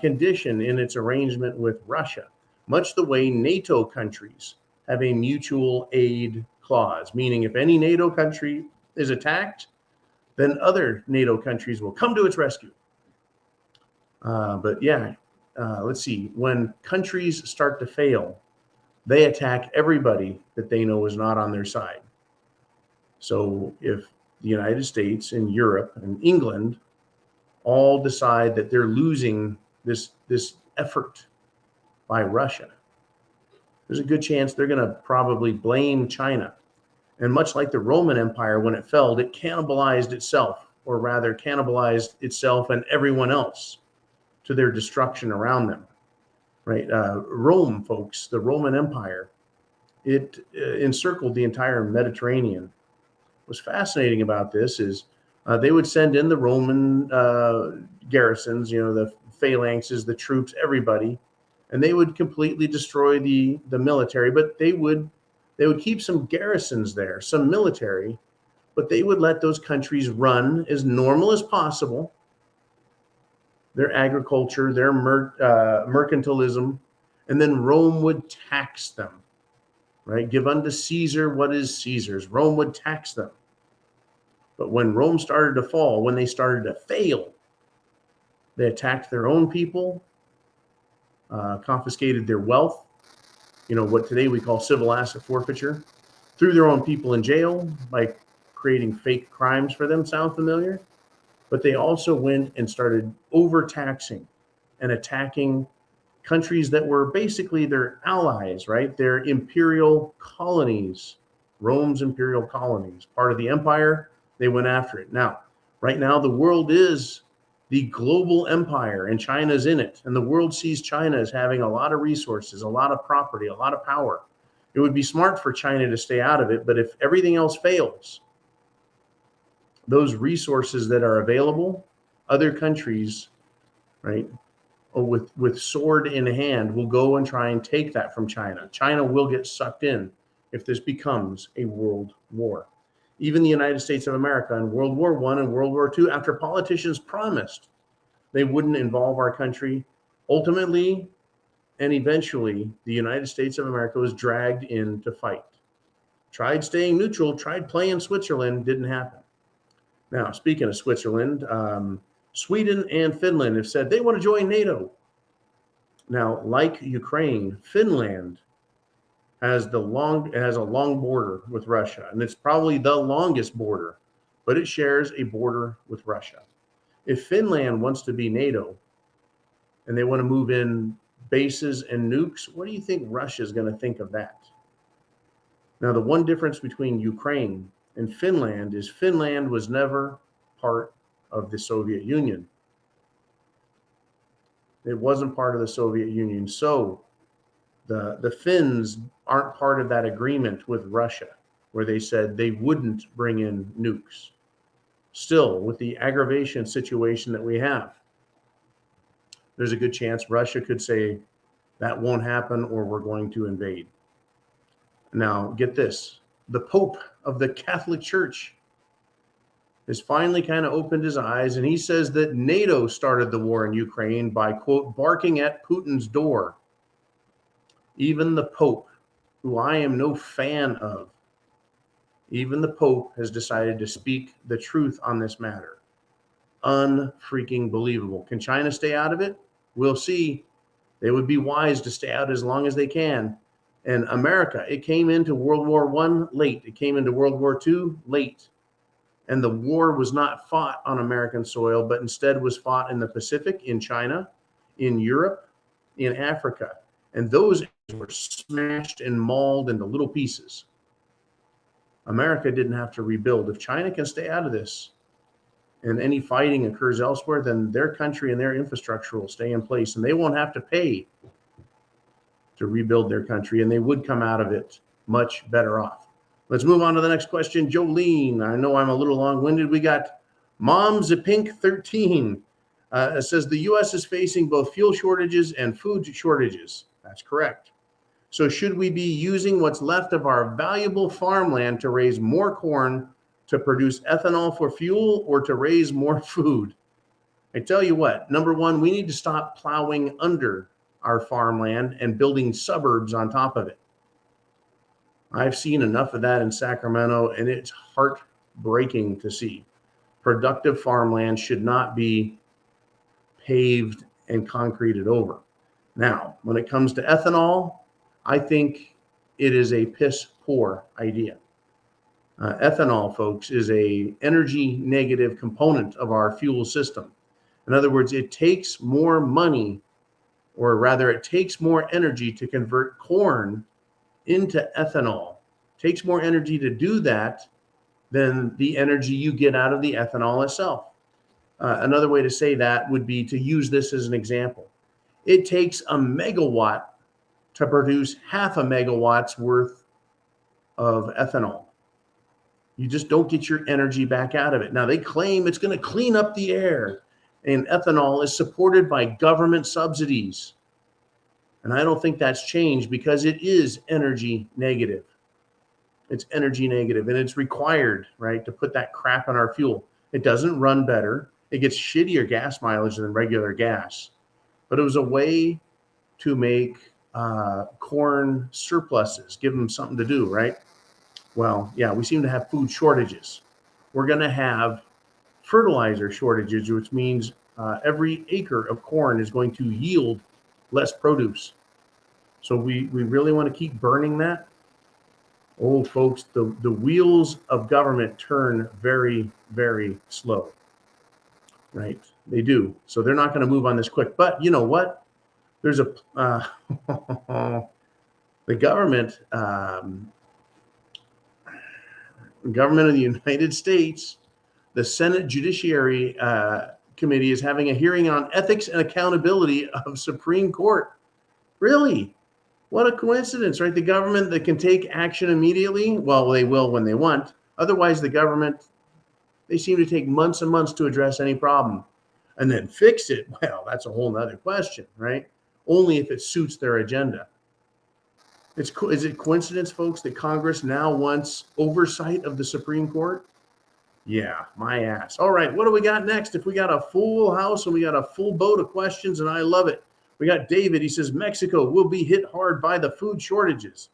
condition in its arrangement with Russia, much the way NATO countries have a mutual aid clause, meaning if any NATO country is attacked, then other NATO countries will come to its rescue. But yeah, let's see. When countries start to fail, they attack everybody that they know is not on their side. So if the United States and Europe and England all decide that they're losing this effort by Russia, there's a good chance they're going to probably blame China. And much like the Roman Empire, when it fell, it cannibalized itself, or rather cannibalized itself and everyone else to their destruction around them, right? Rome, folks, the Roman Empire, it encircled the entire Mediterranean. What's fascinating about this is they would send in the Roman garrisons, the phalanxes, the troops, everybody, and they would completely destroy the military, but they would keep some garrisons there, some military, but they would let those countries run as normal as possible. Their agriculture, their mercantilism, and then Rome would tax them, right? Give unto Caesar what is Caesar's. Rome would tax them. But when Rome started to fall, when they started to fail, they attacked their own people, confiscated their wealth, what today we call civil asset forfeiture, threw their own people in jail by creating fake crimes for them. Sound familiar? But they also went and started overtaxing and attacking countries that were basically their allies, right? Their imperial colonies, Rome's imperial colonies, part of the empire. They went after it. Now, right now, the world is the global empire, and China's in it. And the world sees China as having a lot of resources, a lot of property, a lot of power. It would be smart for China to stay out of it, but if everything else fails, those resources that are available, other countries, right, or with sword in hand, will go and try and take that from China. China will get sucked in if this becomes a world war. Even the United States of America in World War I and World War II, after politicians promised they wouldn't involve our country, ultimately and eventually, the United States of America was dragged in to fight. Tried staying neutral, tried playing Switzerland, didn't happen. Now, speaking of Switzerland, Sweden and Finland have said they want to join NATO. Now, like Ukraine, Finland has a long border with Russia, and it's probably the longest border, but it shares a border with Russia. If Finland wants to be NATO and they want to move in bases and nukes, what do you think Russia is going to think of that? Now, the one difference between Ukraine and Finland is Finland was never part of the Soviet Union. It wasn't part of the Soviet Union. So the Finns aren't part of that agreement with Russia where they said they wouldn't bring in nukes. Still, with the aggravation situation that we have, there's a good chance Russia could say that won't happen or we're going to invade. Now, get this. The Pope of the Catholic Church has finally kind of opened his eyes, and he says that NATO started the war in Ukraine by, quote, barking at Putin's door. Even the Pope, who I am no fan of, even the Pope has decided to speak the truth on this matter. Unfreaking believable. Can China stay out of it? We'll see. They would be wise to stay out as long as they can. And America, it came into World War I late. It came into World War II late. And the war was not fought on American soil, but instead was fought in the Pacific, in China, in Europe, in Africa. And those were smashed and mauled into little pieces. America didn't have to rebuild. If China can stay out of this and any fighting occurs elsewhere, then their country and their infrastructure will stay in place, and they won't have to pay to rebuild their country, and they would come out of it much better off. Let's move on to the next question. Jolene, I know I'm a little long-winded. We got Momzapink13. It says the U.S. is facing both fuel shortages and food shortages. That's correct. So should we be using what's left of our valuable farmland to raise more corn to produce ethanol for fuel, or to raise more food? I tell you what, number one, we need to stop plowing under our farmland and building suburbs on top of it. I've seen enough of that in Sacramento, and it's heartbreaking to see. Productive farmland should not be paved and concreted over. Now, when it comes to ethanol, I think it is a piss poor idea. Ethanol, folks, is a energy negative component of our fuel system. In other words, it takes more money, or rather it takes more energy to convert corn into ethanol Takes more energy to do that than the energy you get out of the ethanol itself. Another way to say that would be to use this as an example. It takes a megawatt to produce half a megawatt's worth of ethanol. You just don't get your energy back out of it. Now, they claim it's going to clean up the air, and ethanol is supported by government subsidies. And I don't think that's changed because it is energy negative. It's energy negative, and it's required, right, to put that crap in our fuel. It doesn't run better. It gets shittier gas mileage than regular gas. But it was a way to make corn surpluses, give them something to do, right? Well, yeah, we seem to have food shortages. We're going to have fertilizer shortages, which means every acre of corn is going to yield less produce. So we really want to keep burning that. Oh, folks, the wheels of government turn very, very slow, right? They do. So they're not going to move on this quick. But you know what? There's a the government of the United States, the Senate Judiciary Committee is having a hearing on ethics and accountability of Supreme Court. Really? What a coincidence, right? The government that can take action immediately, well, they will when they want. Otherwise, the government, they seem to take months and months to address any problem. And then fix it, well, that's a whole nother question, right? Only if it suits their agenda. Is it coincidence, folks, that Congress now wants oversight of the Supreme Court? Yeah, my ass. All right, what do we got next? If we got a full house and we got a full boat of questions, and I love it. We got David. He says, Mexico will be hit hard by the food shortages.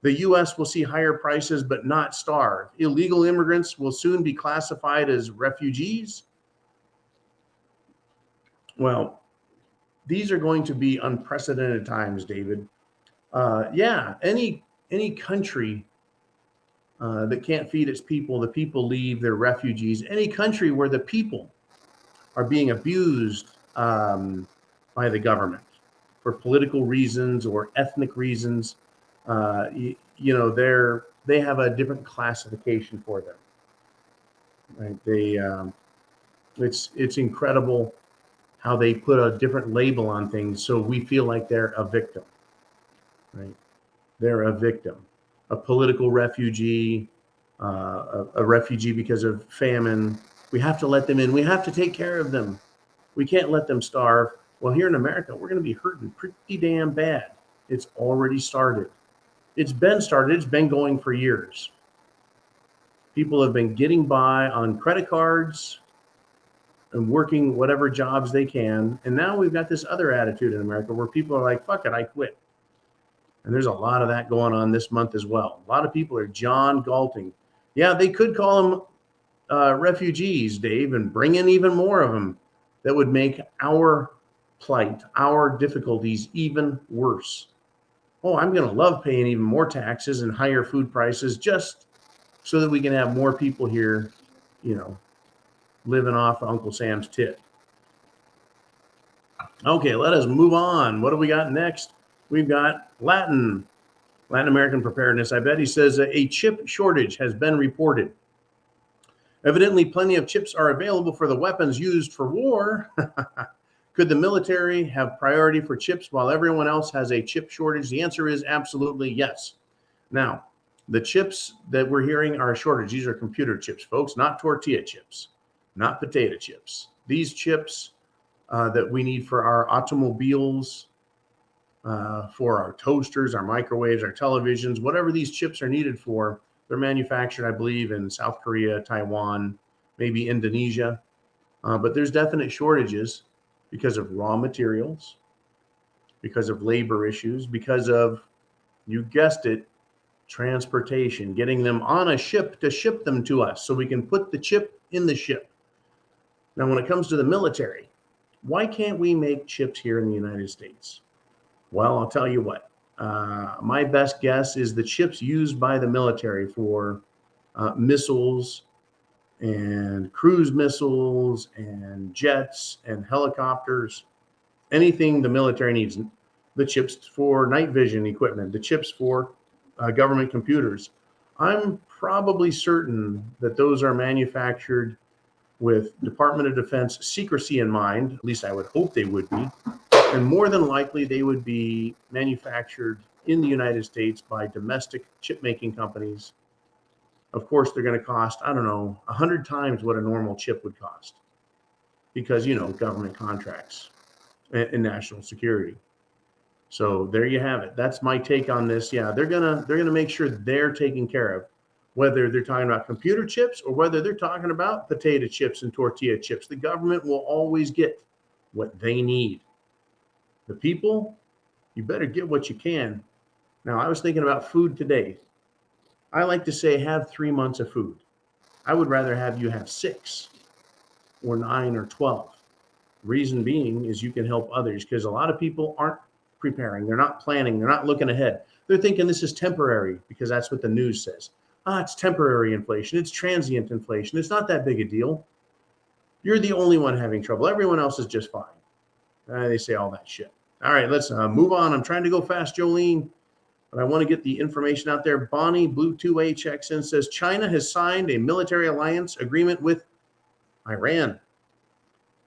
The U.S. will see higher prices, but not starve. Illegal immigrants will soon be classified as refugees. Well, these are going to be unprecedented times, David. Yeah, any country that can't feed its people, the people leave, they're refugees. Any country where the people are being abused by the government for political reasons or ethnic reasons, they have a different classification for them. Right? It's incredible how they put a different label on things, so we feel like they're a victim. Right? They're a victim, a political refugee, a refugee because of famine. We have to let them in. We have to take care of them. We can't let them starve. Well, here in America, we're going to be hurting pretty damn bad. It's already started. It's been started. It's been going for years. People have been getting by on credit cards and working whatever jobs they can. And now we've got this other attitude in America where people are like, fuck it, I quit. And there's a lot of that going on this month as well. A lot of people are John Galting. Yeah, they could call them refugees, Dave, and bring in even more of them. That would make our plight, our difficulties even worse. Oh, I'm going to love paying even more taxes and higher food prices just so that we can have more people here, living off Uncle Sam's tit. Okay, let us move on. What do we got next? We've got Latin American preparedness. I bet he says a chip shortage has been reported. Evidently, plenty of chips are available for the weapons used for war. Could the military have priority for chips while everyone else has a chip shortage? The answer is absolutely yes. Now, the chips that we're hearing are a shortage. These are computer chips, folks, not tortilla chips, not potato chips. These chips that we need for our automobiles, for our toasters, our microwaves, our televisions, whatever these chips are needed for, they're manufactured, I believe, in South Korea, Taiwan, maybe Indonesia. But there's definite shortages because of raw materials, because of labor issues, because of, you guessed it, transportation, getting them on a ship to ship them to us so we can put the chip in the ship. Now, when it comes to the military, why can't we make chips here in the United States? Well, I'll tell you what. My best guess is the chips used by the military for missiles and cruise missiles and jets and helicopters, anything the military needs, the chips for night vision equipment, the chips for government computers, I'm probably certain that those are manufactured with Department of Defense secrecy in mind. At least I would hope they would be. And more than likely, they would be manufactured in the United States by domestic chip making companies. Of course, they're going to cost, I don't know, 100 times what a normal chip would cost because, government contracts and national security. So there you have it. That's my take on this. Yeah, they're gonna make sure they're taken care of, whether they're talking about computer chips or whether they're talking about potato chips and tortilla chips. The government will always get what they need. The people, you better get what you can. Now, I was thinking about food today. I like to say have 3 months of food. I would rather have you have 6 or 9 or 12. Reason being is you can help others because a lot of people aren't preparing. They're not planning. They're not looking ahead. They're thinking this is temporary because that's what the news says. It's temporary inflation. It's transient inflation. It's not that big a deal. You're the only one having trouble. Everyone else is just fine. They say all that shit. All right, let's move on. I'm trying to go fast, Jolene, but I want to get the information out there. Bonnie Blue 2A checks in, says China has signed a military alliance agreement with Iran.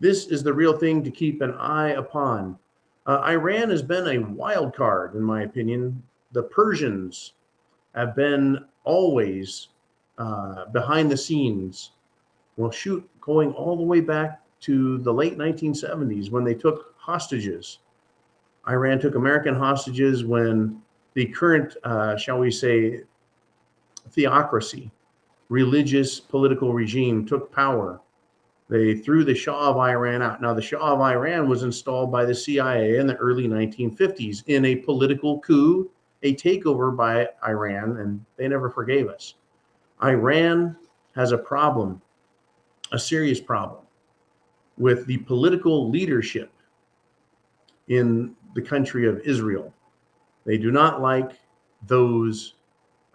This is the real thing to keep an eye upon. Iran has been a wild card, in my opinion. The Persians have been always behind the scenes. Well, shoot, going all the way back to the late 1970s when they took hostages. Iran took American hostages when the current, shall we say, theocracy, religious political regime took power. They threw the Shah of Iran out. Now, the Shah of Iran was installed by the CIA in the early 1950s in a political coup, a takeover by Iran, and they never forgave us. Iran has a problem, a serious problem, with the political leadership in the country of Israel. They do not like those,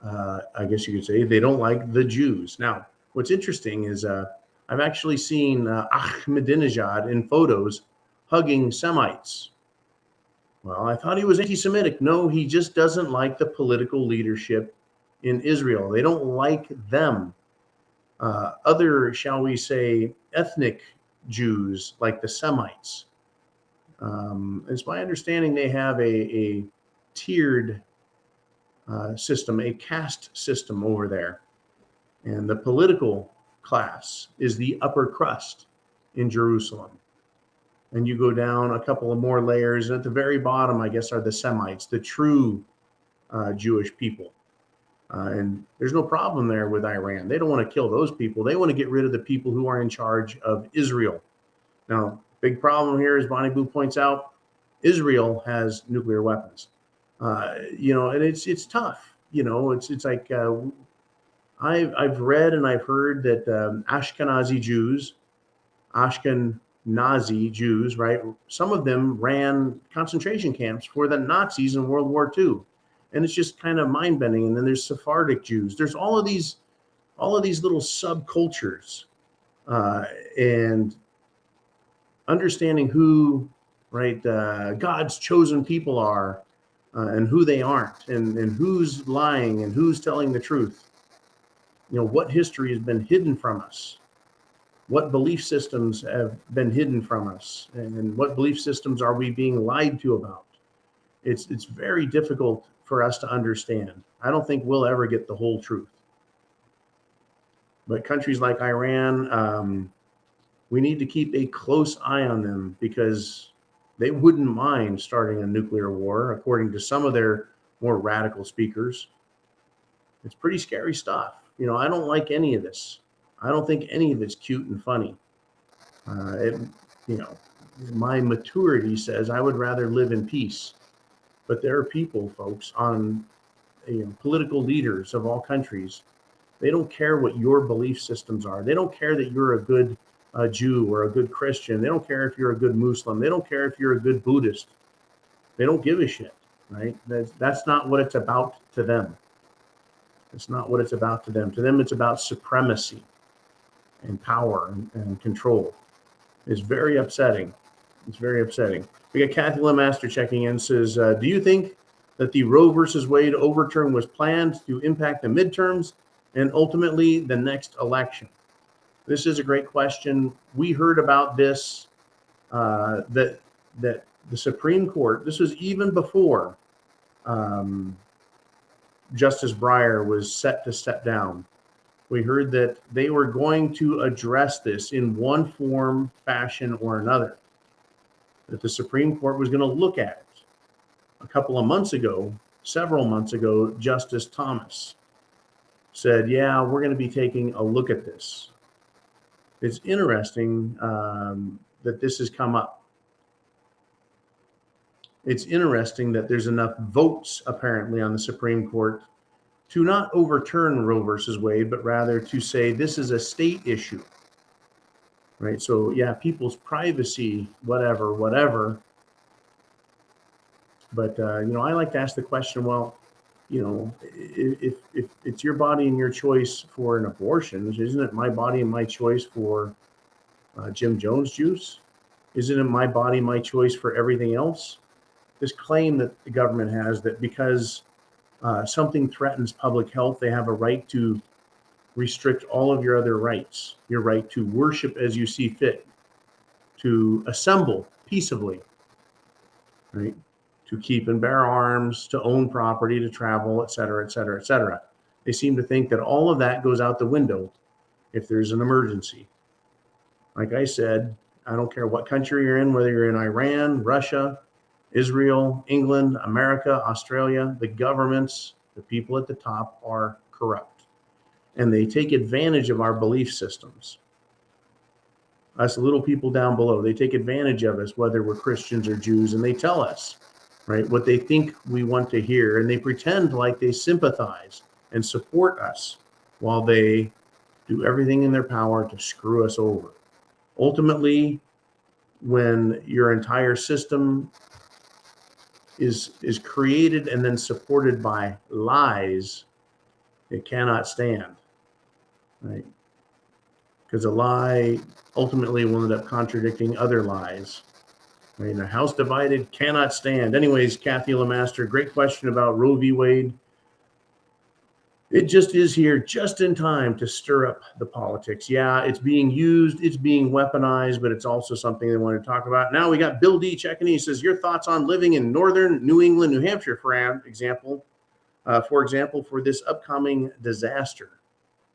I guess you could say, they don't like the Jews. Now, what's interesting is I've actually seen Ahmadinejad in photos hugging Semites. Well, I thought he was anti-Semitic. No, he just doesn't like the political leadership in Israel. They don't like them. Other, shall we say, ethnic Jews like the Semites. It's my understanding they have a tiered system, a caste system over there. And the political class is the upper crust in Jerusalem. And you go down a couple of more layers, and at the very bottom, I guess, are the Semites, the true Jewish people. And there's no problem there with Iran. They don't want to kill those people. They want to get rid of the people who are in charge of Israel. Now, big problem here, as Bonnie Blue points out, Israel has nuclear weapons. And it's tough. It's like I've read and I've heard that Ashkenazi Jews, right? Some of them ran concentration camps for the Nazis in World War II. And it's just kind of mind-bending. And then there's Sephardic Jews. There's all of these little subcultures, and understanding who, right, God's chosen people are, and who they aren't, and who's lying and who's telling the truth. What history has been hidden from us, what belief systems have been hidden from us, and what belief systems are we being lied to about. It's very difficult for us to understand. I don't think we'll ever get the whole truth. But countries like Iran, we need to keep a close eye on them because they wouldn't mind starting a nuclear war, according to some of their more radical speakers. It's pretty scary stuff. I don't like any of this. I don't think any of it's cute and funny. My maturity says I would rather live in peace. But there are people, folks, on political leaders of all countries. They don't care what your belief systems are. They don't care that you're a good Jew or a good Christian. They don't care if you're a good Muslim. They don't care if you're a good Buddhist. They don't give a shit, right? That's not what it's about to them. It's not what it's about to them. To them, it's about supremacy and power and control. It's very upsetting. It's very upsetting. We got Kathy Lemaster checking in, says, do you think that the Roe versus Wade overturn was planned to impact the midterms and ultimately the next election? This is a great question. We heard about this, that the Supreme Court, this was even before Justice Breyer was set to step down. We heard that they were going to address this in one form, fashion, or another, that the Supreme Court was going to look at it. A couple of months ago, several months ago, Justice Thomas said, yeah, we're going to be taking a look at this. It's interesting that this has come up. It's interesting that there's enough votes apparently on the Supreme Court to not overturn Roe versus Wade, but rather to say this is a state issue, right? So yeah, people's privacy, whatever. But I like to ask the question, well, if it's your body and your choice for an abortion, isn't it my body and my choice for Jim Jones juice? Isn't it my body, my choice for everything else? This claim that the government has that because something threatens public health, they have a right to restrict all of your other rights, your right to worship as you see fit, to assemble peaceably, right? To keep and bear arms, to own property, to travel, et cetera, et cetera, et cetera. They seem to think that all of that goes out the window if there's an emergency. Like I said, I don't care what country you're in, whether you're in Iran, Russia, Israel, England, America, Australia, the governments, the people at the top are corrupt. And they take advantage of our belief systems. Us little people down below, they take advantage of us, whether we're Christians or Jews, and they tell us, right, what they think we want to hear. And they pretend like they sympathize and support us while they do everything in their power to screw us over. Ultimately, when your entire system is created and then supported by lies, it cannot stand, right? Because a lie ultimately will end up contradicting other lies. Right? A house divided cannot stand. Anyways, Kathy Lemaster, great question about Roe v. Wade. It just is here just in time to stir up the politics. Yeah, it's being used, it's being weaponized, but it's also something they want to talk about. Now we got Bill D checking in. He says, your thoughts on living in northern New England, New Hampshire, for example, for this upcoming disaster.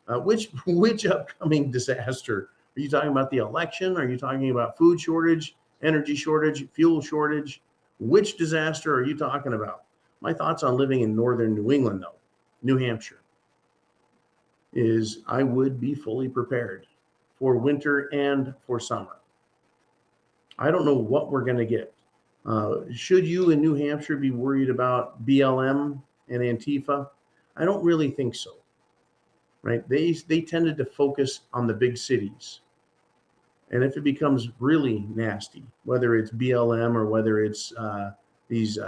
Which upcoming disaster? Are you talking about the election? Are you talking about food shortage, energy shortage, fuel shortage? Which disaster are you talking about? My thoughts on living in northern New England, though, New Hampshire, is I would be fully prepared for winter and for summer. I don't know what we're going to get. Should you in New Hampshire be worried about BLM and Antifa? I don't really think so. Right? They tended to focus on the big cities. And if it becomes really nasty, whether it's BLM or whether it's these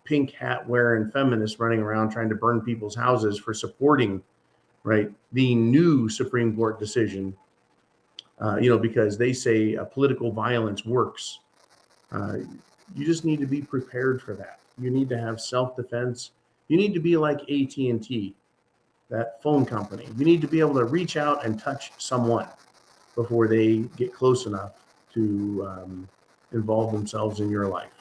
pink hat wearing feminists running around trying to burn people's houses for supporting, right, the new Supreme Court decision, because they say political violence works. You just need to be prepared for that. You need to have self-defense. You need to be like AT&T, that phone company. You need to be able to reach out and touch someone before they get close enough to involve themselves in your life.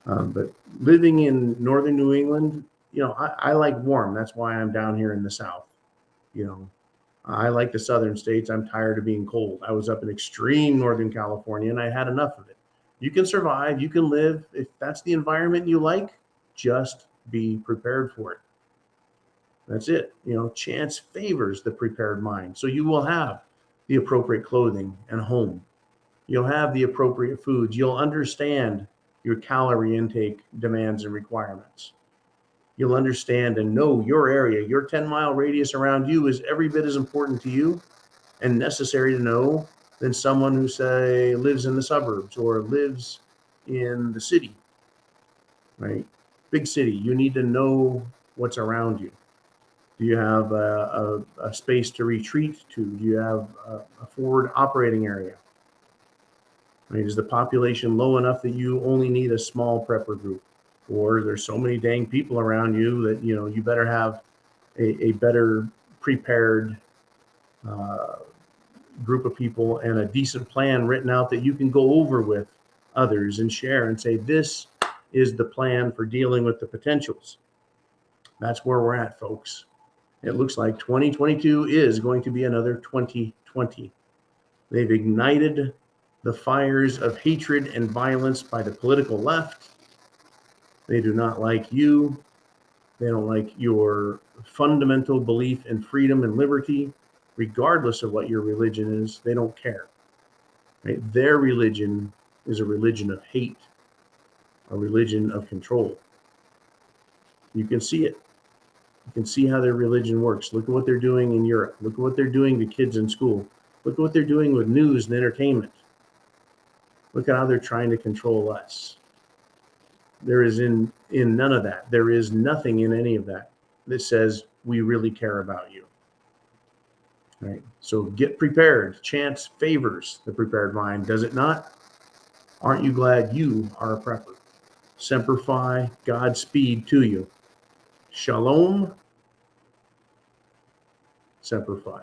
But living in northern New England, I like warm. That's why I'm down here in the South. I like the southern states. I'm tired of being cold. I was up in extreme Northern California and I had enough of it. You can survive, you can live. If that's the environment you like, just be prepared for it. That's it. Chance favors the prepared mind. So you will have the appropriate clothing and home. You'll have the appropriate foods. You'll understand your calorie intake demands and requirements. You'll understand and know your area, your 10-mile radius around you is every bit as important to you and necessary to know than someone who, say, lives in the suburbs or lives in the city, right? Big city. You need to know what's around you. Do you have a space to retreat to? Do you have a forward operating area? Right? Is the population low enough that you only need a small prepper group? or there's so many dang people around you that, you know, you better have a better prepared group of people and a decent plan written out that you can go over with others and share and say, this is the plan for dealing with the potentials. That's where we're at, folks. It looks like 2022 is going to be another 2020. They've ignited the fires of hatred and violence by the political left. They do not like you. They don't like your fundamental belief in freedom and liberty, regardless of what your religion is. They don't care. Right? Their religion is a religion of hate, a religion of control. You can see it. You can see how their religion works. Look at what they're doing in Europe. Look at what they're doing to kids in school. Look at what they're doing with news and entertainment. Look at how they're trying to control us. There is in none of that. There is nothing in any of that that says we really care about you. Right? So get prepared. Chance favors the prepared mind, does it not? Aren't you glad you are a prepper? Semper Fi, Godspeed to you. Shalom. Semper Fi.